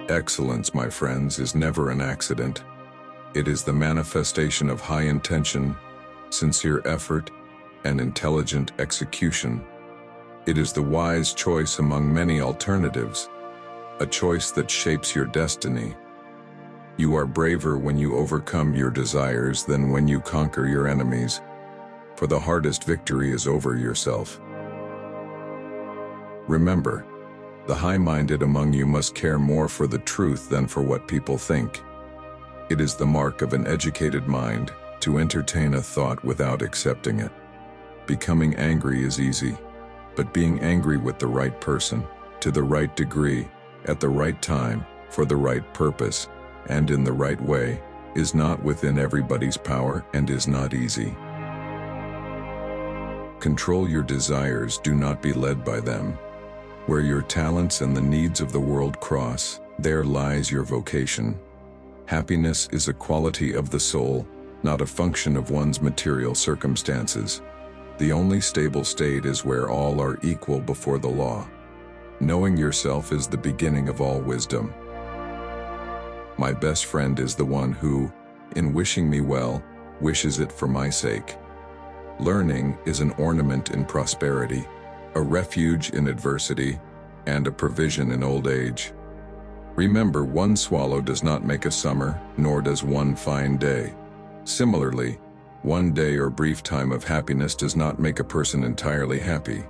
Excellence, my friends, is never an accident. It is the manifestation of high intention, sincere effort, and intelligent execution. It is the wise choice among many alternatives, a choice that shapes your destiny. You are braver when you overcome your desires than when you conquer your enemies, for the hardest victory is over yourself. Remember, the high-minded among you must care more for the truth than for what people think. It is the mark of an educated mind to entertain a thought without accepting it. Becoming angry is easy, but being angry with the right person, to the right degree, at the right time, for the right purpose, and in the right way, is not within everybody's power and is not easy. Control your desires, do not be led by them. Where your talents and the needs of the world cross, there lies your vocation. Happiness is a quality of the soul, not a function of one's material circumstances. The only stable state is where all are equal before the law. Knowing yourself is the beginning of all wisdom. My best friend is the one who, in wishing me well, wishes it for my sake. Learning is an ornament in prosperity, a refuge in adversity, and a provision in old age. Remember, one swallow does not make a summer, nor does one fine day. Similarly, one day or brief time of happiness does not make a person entirely happy.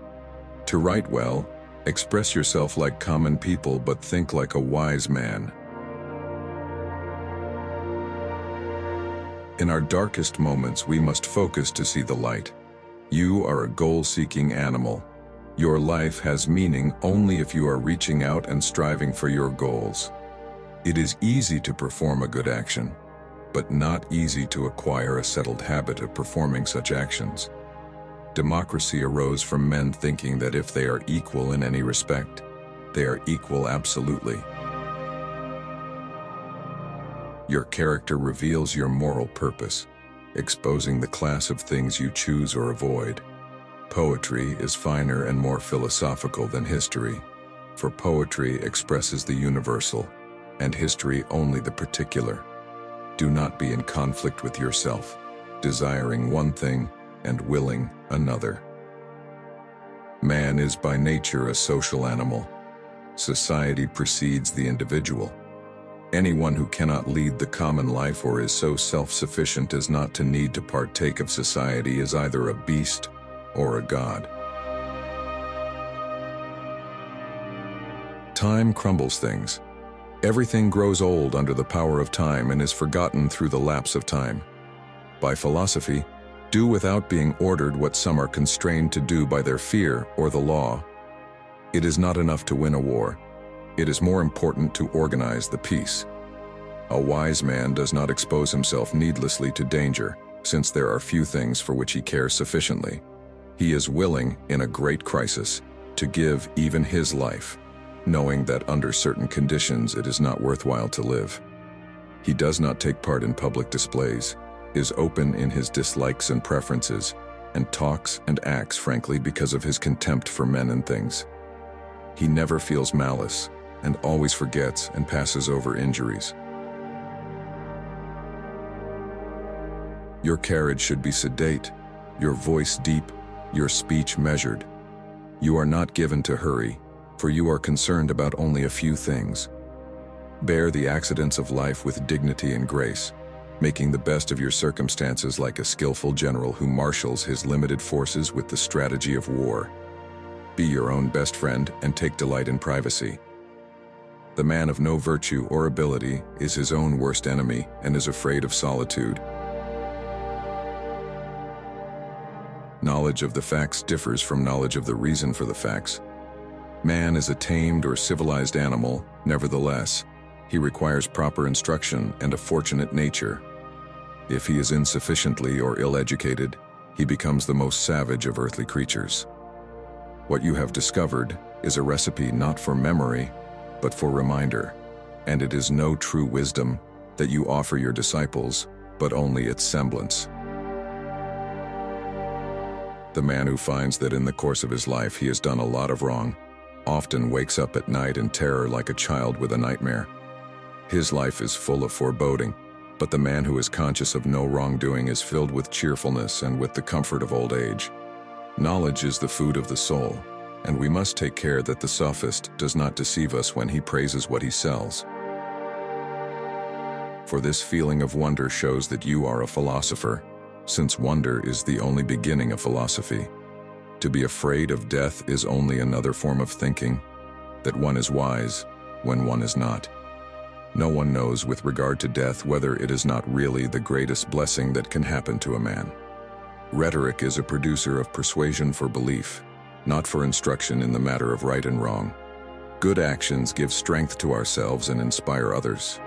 To write well, express yourself like common people, but think like a wise man. In our darkest moments, we must focus to see the light. You are a goal-seeking animal. Your life has meaning only if you are reaching out and striving for your goals. It is easy to perform a good action, but not easy to acquire a settled habit of performing such actions. Democracy arose from men thinking that if they are equal in any respect, they are equal absolutely. Your character reveals your moral purpose, exposing the class of things you choose or avoid. Poetry is finer and more philosophical than history, for poetry expresses the universal, and history only the particular. Do not be in conflict with yourself, desiring one thing and willing another. Man is by nature a social animal. Society precedes the individual. Anyone who cannot lead the common life or is so self-sufficient as not to need to partake of society is either a beast or a god. Time crumbles things. Everything grows old under the power of time and is forgotten through the lapse of time. By philosophy, do without being ordered what some are constrained to do by their fear or the law. It is not enough to win a war. It is more important to organize the peace. A wise man does not expose himself needlessly to danger, since there are few things for which he cares sufficiently. He is willing, in a great crisis, to give even his life, knowing that under certain conditions it is not worthwhile to live. He does not take part in public displays, is open in his dislikes and preferences, and talks and acts frankly because of his contempt for men and things. He never feels malice, and always forgets and passes over injuries. Your carriage should be sedate, your voice deep, your speech measured. You are not given to hurry, for you are concerned about only a few things. Bear the accidents of life with dignity and grace, making the best of your circumstances like a skillful general who marshals his limited forces with the strategy of war. Be your own best friend and take delight in privacy. The man of no virtue or ability is his own worst enemy and is afraid of solitude. Knowledge of the facts differs from knowledge of the reason for the facts. Man is a tamed or civilized animal, nevertheless, he requires proper instruction and a fortunate nature. If he is insufficiently or ill-educated, he becomes the most savage of earthly creatures. What you have discovered is a recipe not for memory, but for reminder, and it is no true wisdom that you offer your disciples, but only its semblance. The man who finds that in the course of his life he has done a lot of wrong, often wakes up at night in terror like a child with a nightmare, His life is full of foreboding, but the man who is conscious of no wrongdoing is filled with cheerfulness and with the comfort of old age. Knowledge is the food of the soul, and we must take care that the sophist does not deceive us when he praises what he sells. For this feeling of wonder shows that you are a philosopher, since wonder is the only beginning of philosophy. To be afraid of death is only another form of thinking that one is wise when one is not. No one knows with regard to death whether it is not really the greatest blessing that can happen to a man. Rhetoric is a producer of persuasion for belief, not for instruction in the matter of right and wrong. Good actions give strength to ourselves and inspire others.